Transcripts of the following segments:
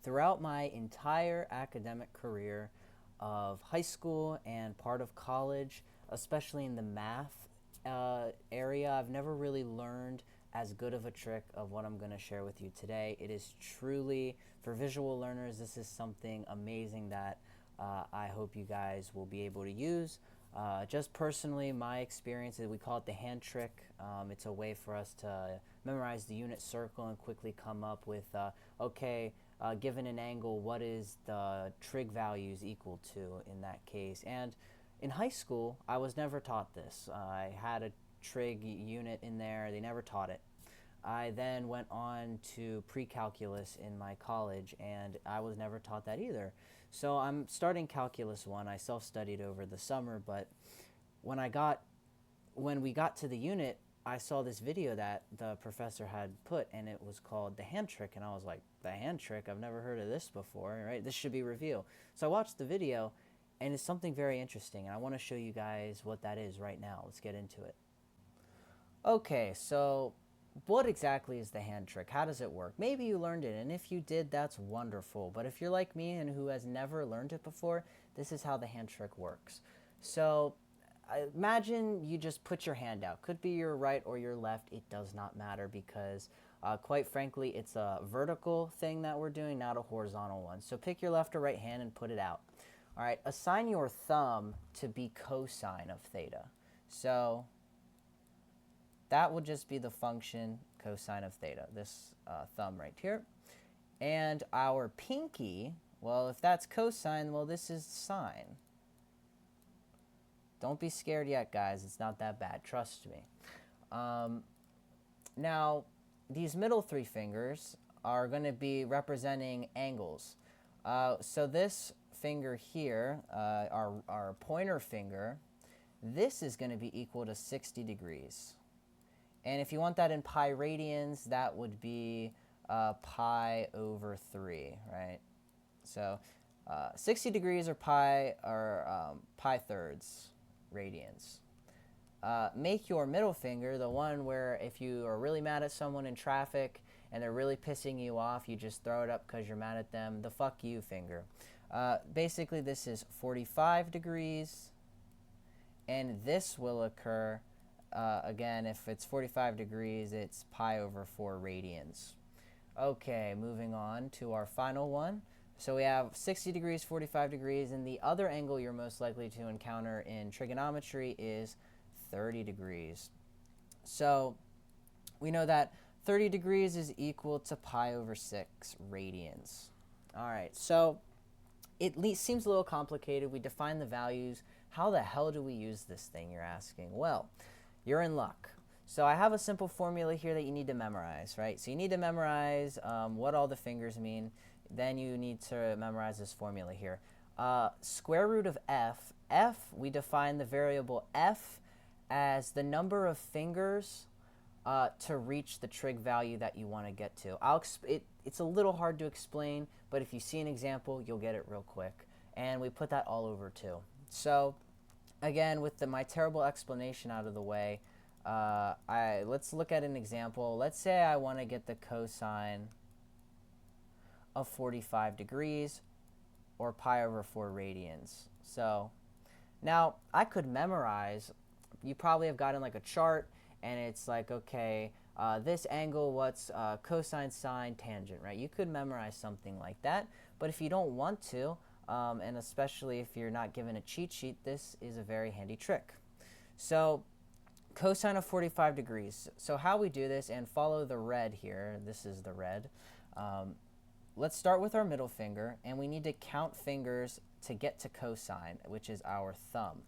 Throughout my entire academic career of high school and part of college, especially in the math area, I've never really learned as good of a trick of what I'm going to share with you today. It is truly, for visual learners, this is something amazing that I hope you guys will be able to use. Just personally, my experience is we call it the hand trick. It's a way for us to memorize the unit circle and quickly come up with, given an angle, what is the trig values equal to in that case? And in high school, I was never taught this. I had a trig unit in there. They never taught it. I then went on to pre-calculus in my college, and I was never taught that either. So I'm starting calculus 1. I self-studied over the summer, but when we got to the unit, I saw this video that the professor had put, and it was called the hand trick, and I was like, the hand trick? I've never heard of this before, right? This should be revealed. So I watched the video, and it's something very interesting, and I want to show you guys what that is right now. Let's get into it. Okay, so what exactly is the hand trick? How does it work? Maybe you learned it, and if you did, that's wonderful. But if you're like me and who has never learned it before, this is how the hand trick works. So imagine you just put your hand out. Could be your right or your left. It does not matter because, quite frankly, it's a vertical thing that we're doing, not a horizontal one. So pick your left or right hand and put it out. All right, assign your thumb to be cosine of theta. So that will just be the function cosine of theta, this thumb right here. And our pinky, well, if that's cosine, well, this is sine. Don't be scared yet, guys. It's not that bad. Trust me. Now, these middle three fingers are going to be representing angles. So this finger here, our pointer finger, this is going to be equal to 60 degrees. And if you want that in pi radians, that would be pi over 3, right? So 60 degrees or pi thirds radians. Make your middle finger the one where if you are really mad at someone in traffic and they're really pissing you off, you just throw it up because you're mad at them, the fuck you finger. Basically, this is 45 degrees, and this will occur again, if it's 45 degrees, it's pi over 4 radians. Okay, moving on to our final one. So we have 60 degrees, 45 degrees, and the other angle you're most likely to encounter in trigonometry is 30 degrees. So we know that 30 degrees is equal to pi over 6 radians. All right, so it seems a little complicated. We define the values. How the hell do we use this thing, you're asking? Well, you're in luck. So I have a simple formula here that you need to memorize, right? So you need to memorize what all the fingers mean. Then you need to memorize this formula here. Square root of f. We define the variable f as the number of fingers to reach the trig value that you want to get to. It's a little hard to explain, but if you see an example, you'll get it real quick. And we put that all over too. So again, with my terrible explanation out of the way, let's look at an example. Let's say I want to get the cosine of 45 degrees or pi over 4 radians. So now I could memorize, you probably have gotten like a chart and it's like, okay, this angle, what's cosine, sine, tangent, right? You could memorize something like that, but if you don't want to, and especially if you're not given a cheat sheet, this is a very handy trick. So cosine of 45 degrees. So how we do this, and follow the red here, this is the red. Let's start with our middle finger, and we need to count fingers to get to cosine, which is our thumb.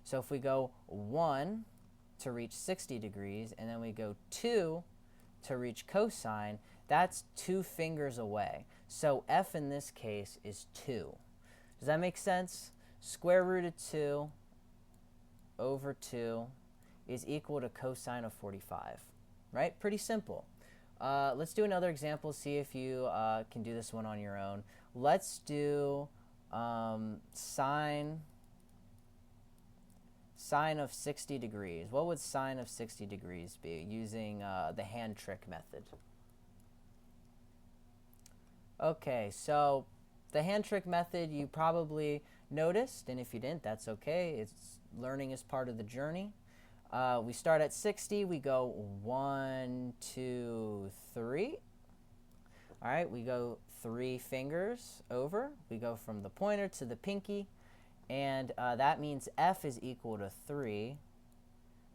So if we go 1 to reach 60 degrees, and then we go 2 to reach cosine, that's 2 fingers away. So f in this case is 2. Does that make sense? Square root of 2 over 2 is equal to cosine of 45, right? Pretty simple. Let's do another example, see if you can do this one on your own. Let's do sine of 60 degrees. What would sine of 60 degrees be using the hand trick method? Okay, so the hand trick method you probably noticed, and if you didn't, that's okay. Learning is part of the journey. We start at 60, we go 1, 2, 3. All right, we go 3 fingers over. We go from the pointer to the pinky, and that means F is equal to 3.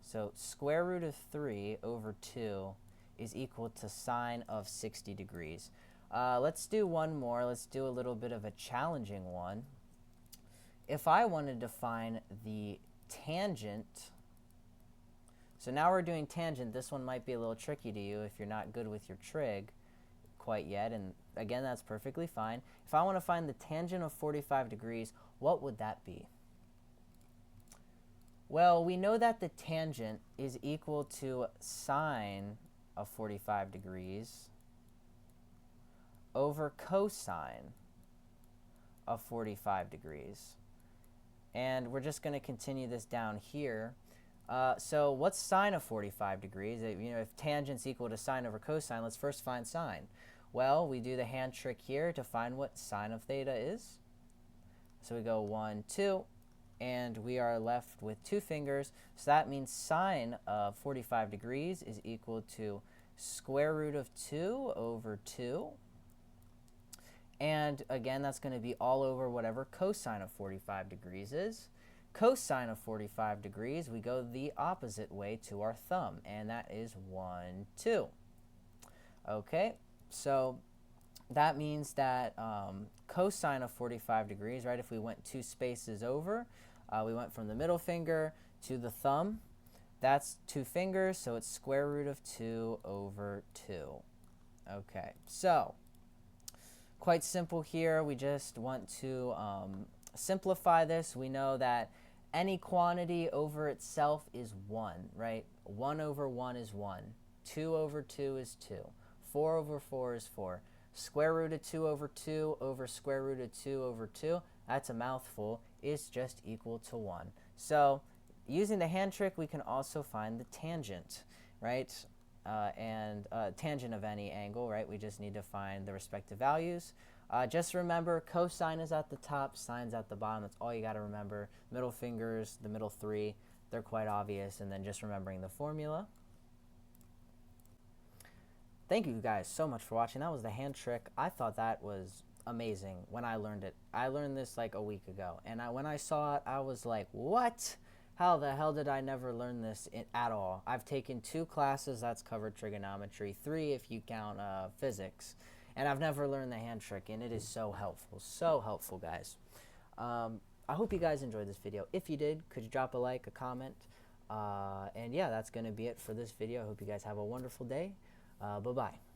So square root of 3 over 2 is equal to sine of 60 degrees. Let's do one more. Let's do a little bit of a challenging one. If I wanted to find the tangent, so now we're doing tangent. This one might be a little tricky to you if you're not good with your trig quite yet, and again, that's perfectly fine. If I want to find the tangent of 45 degrees, what would that be? Well, we know that the tangent is equal to sine of 45 degrees over cosine of 45 degrees. And we're just going to continue this down here. So what's sine of 45 degrees? If tangent's equal to sine over cosine, let's first find sine. Well, we do the hand trick here to find what sine of theta is. So we go 1, 2, and we are left with 2 fingers. So that means sine of 45 degrees is equal to square root of 2 over 2. And again, that's going to be all over whatever cosine of 45 degrees is. Cosine of 45 degrees, we go the opposite way to our thumb, and that is 1, 2. Okay, so that means that cosine of 45 degrees, right, if we went 2 spaces over, we went from the middle finger to the thumb. That's 2 fingers, so it's square root of 2 over 2. Okay, so quite simple here. We just want to simplify this. We know that any quantity over itself is 1, right? 1 over 1 is 1. 2 over 2 is 2. 4 over 4 is 4. Square root of 2 over square root of 2 over 2, that's a mouthful, is just equal to 1. So using the hand trick, we can also find the tangent, right? Tangent of any angle, right? We just need to find the respective values. Just remember, cosine is at the top, sine's at the bottom. That's all you got to remember. Middle fingers, the middle 3, they're quite obvious. And then just remembering the formula. Thank you guys so much for watching. That was the hand trick. I thought that was amazing when I learned it. I learned this like a week ago. And when I saw it, I was like, what? How the hell did I never learn this at all? I've taken 2 classes that's covered trigonometry, 3 if you count physics, and I've never learned the hand trick, and it is so helpful, guys. I hope you guys enjoyed this video. If you did, could you drop a like, a comment? And yeah, that's going to be it for this video. I hope you guys have a wonderful day. Bye-bye.